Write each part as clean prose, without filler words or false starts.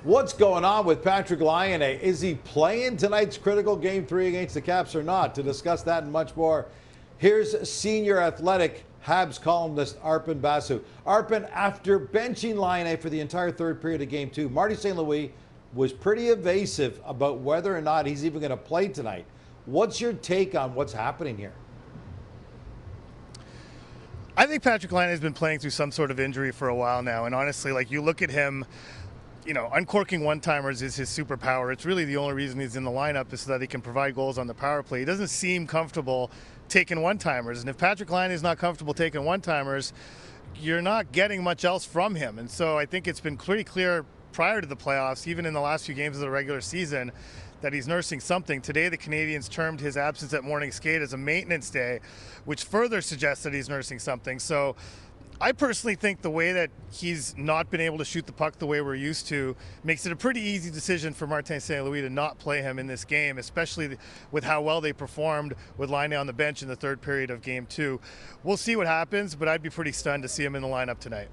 What's going on with Patrik Laine? Is he playing tonight's critical Game 3 against the Caps or not? To discuss that and much more, here's Senior Athletic Habs columnist Arpon Basu. Arpon, after benching Laine for the entire third period of Game 2, Marty St. Louis was pretty evasive about whether or not he's even going to play tonight. What's your take on what's happening here? I think Patrik Laine has been playing through some sort of injury for a while now, and honestly, like, you look at him, uncorking one-timers is his superpower. It's really the only reason he's in the lineup is so that he can provide goals on the power play. He doesn't seem comfortable taking one-timers, and if Patrik Laine is not comfortable taking one-timers, you're not getting much else from him. And so I think it's been pretty clear prior to the playoffs, even in the last few games of the regular season, that he's nursing something. Today, the Canadiens termed his absence at morning skate as a maintenance day, which further suggests that he's nursing something. So I personally think the way that he's not been able to shoot the puck the way we're used to makes it a pretty easy decision for Martin St. Louis to not play him in this game, especially with how well they performed with Laine on the bench in the third period of Game 2. We'll see what happens, but I'd be pretty stunned to see him in the lineup tonight.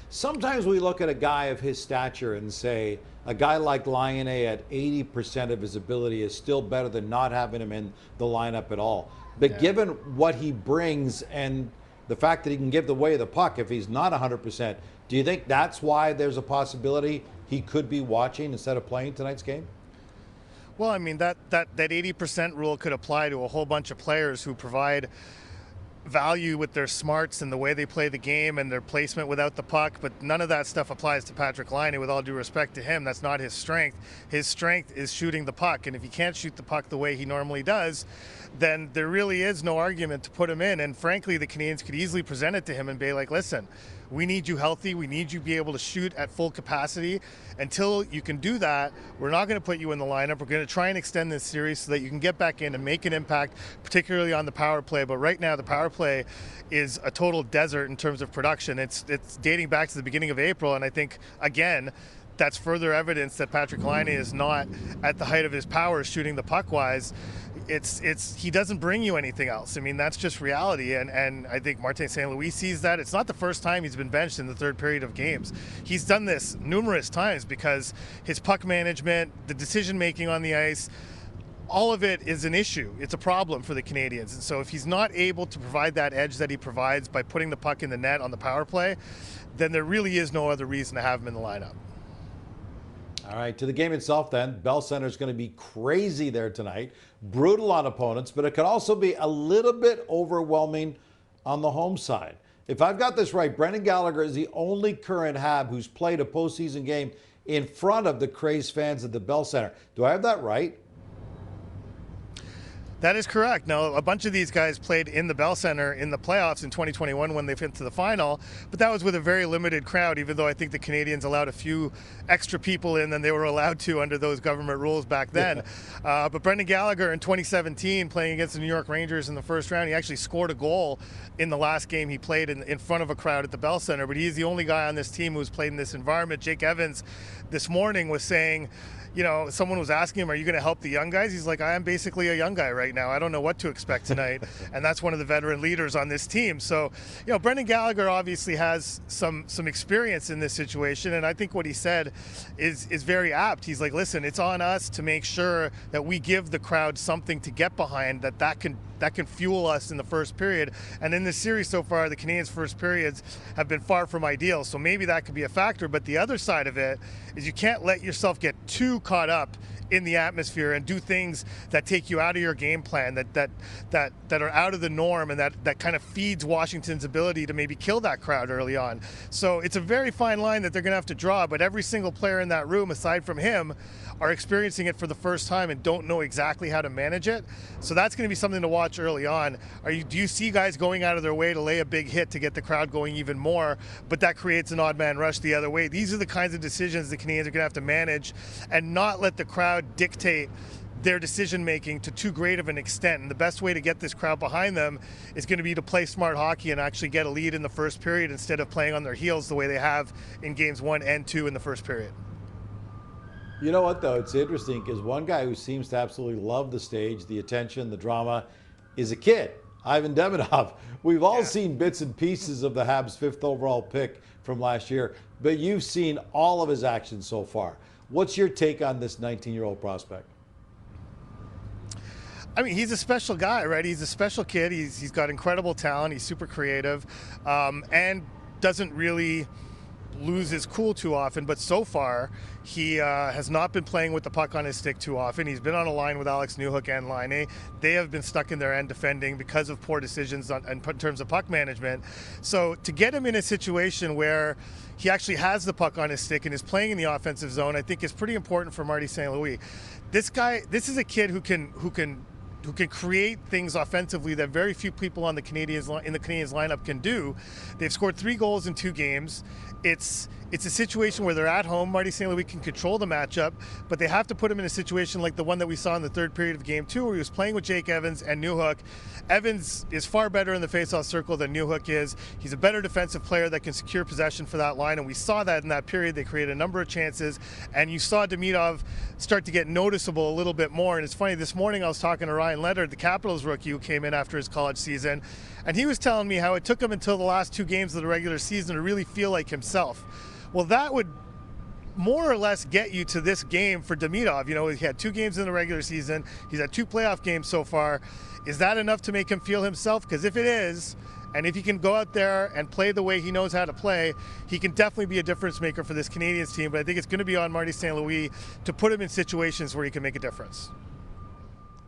Sometimes we look at a guy of his stature and say a guy like Laine at 80% of his ability is still better than not having him in the lineup at all. But given what he brings and the fact that he can give away the puck if he's not 100%, do you think that's why there's a possibility he could be watching instead of playing tonight's game? Well, I mean, that 80% rule could apply to a whole bunch of players who provide value with their smarts and the way they play the game and their placement without the puck, but none of that stuff applies to Patrik Laine. With all due respect to him, that's not his strength. His strength is shooting the puck, and if he can't shoot the puck the way he normally does, then there really is no argument to put him in. And frankly, the Canadiens could easily present it to him and be like, listen, we need you healthy. We need you to be able to shoot at full capacity. Until you can do that, we're not going to put you in the lineup. We're going to try and extend this series so that you can get back in and make an impact, particularly on the power play. But right now, the power play is a total desert in terms of production. It's dating back to the beginning of April, and I think, again, that's further evidence that Patrik Laine is not at the height of his powers shooting the puck wise. He doesn't bring you anything else. I mean, that's just reality, and I think Martin St. Louis sees that. It's not the first time he's been benched in the third period of games. He's done this numerous times because his puck management, the decision making on the ice, all of it is an issue. It's a problem for the Canadiens. And so if he's not able to provide that edge that he provides by putting the puck in the net on the power play, then there really is no other reason to have him in the lineup. All right, to the game itself then. Bell Center is going to be crazy there tonight. Brutal on opponents, but it could also be a little bit overwhelming on the home side. If I've got this right, Brendan Gallagher is the only current Hab who's played a postseason game in front of the crazed fans at the Bell Center. Do I have that right? That is correct. Now, a bunch of these guys played in the Bell Center in the playoffs in 2021 when they went to the final, but that was with a very limited crowd, even though I think the Canadiens allowed a few extra people in than they were allowed to under those government rules back then. Yeah. But Brendan Gallagher in 2017, playing against the New York Rangers in the first round, he actually scored a goal in the last game he played in front of a crowd at the Bell Center, but he's the only guy on this team who's played in this environment. Jake Evans this morning was saying, someone was asking him, are you going to help the young guys? He's like, I am basically a young guy right now. I don't know what to expect tonight. And that's one of the veteran leaders on this team. So, Brendan Gallagher obviously has some experience in this situation. And I think what he said is very apt. He's like, listen, it's on us to make sure that we give the crowd something to get behind that can fuel us in the first period. And in this series so far, the Canadiens' first periods have been far from ideal. So maybe that could be a factor. But the other side of it is you can't let yourself get too caught up in the atmosphere and do things that take you out of your game plan, that are out of the norm, and that kind of feeds Washington's ability to maybe kill that crowd early on. So it's a very fine line that they're going to have to draw, but every single player in that room, aside from him, are experiencing it for the first time and don't know exactly how to manage it. So that's going to be something to watch early on. Do you see guys going out of their way to lay a big hit to get the crowd going even more, but that creates an odd man rush the other way? These are the kinds of decisions the Canadiens are going to have to manage and not let the crowd dictate their decision making to too great of an extent. And the best way to get this crowd behind them is going to be to play smart hockey and actually get a lead in the first period instead of playing on their heels the way they have in games 1 and 2 in the first period. You know what, though? It's interesting because one guy who seems to absolutely love the stage, the attention, the drama, is a kid. Ivan Demidov. We've all Yeah. seen bits and pieces of the Habs' 5th overall pick from last year, but you've seen all of his actions so far. What's your take on this 19-year-old prospect? I mean, he's a special guy, right? He's a special kid. He's got incredible talent. He's super creative, and doesn't really lose his cool too often. But so far, he has not been playing with the puck on his stick too often. He's been on a line with Alex Newhook and Laine. They have been stuck in their end defending because of poor decisions in terms of puck management. So to get him in a situation where he actually has the puck on his stick and is playing in the offensive zone, I think is pretty important for Marty St. Louis. This is a kid who can create things offensively that very few people on the Canadiens lineup can do. They've scored 3 goals in 2 games. It's a situation where they're at home. Marty St. Louis can control the matchup, but they have to put him in a situation like the one that we saw in the 3rd period of Game 2, where he was playing with Jake Evans and Newhook. Evans is far better in the faceoff circle than Newhook is. He's a better defensive player that can secure possession for that line, and we saw that in that period. They created a number of chances, and you saw Demidov start to get noticeable a little bit more. And it's funny, this morning I was talking to Ryan Leonard, the Capitals rookie who came in after his college season, and he was telling me how it took him until the last 2 games of the regular season to really feel like himself. Well, that would more or less get you to this game for Demidov. You know, he had 2 games in the regular season. He's had 2 playoff games so far. Is that enough to make him feel himself? Because if it is, and if he can go out there and play the way he knows how to play, he can definitely be a difference maker for this Canadiens team. But I think it's going to be on Marty St. Louis to put him in situations where he can make a difference.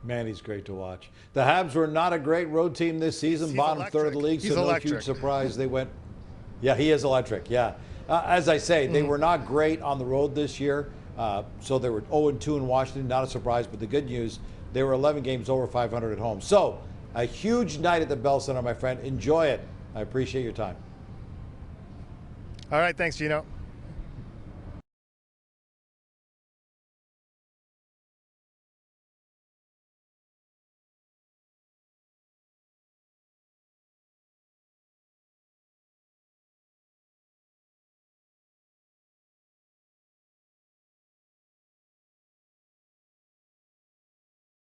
Man, he's great to watch. The Habs were not a great road team this season, bottom third of the league, so no huge surprise. They went, yeah, he is electric, yeah. As I say, they were not great on the road this year, so they were 0-2 in Washington, not a surprise, but the good news, they were 11 games over 500 at home. So, a huge night at the Bell Center, my friend. Enjoy it. I appreciate your time. All right, thanks, Gino.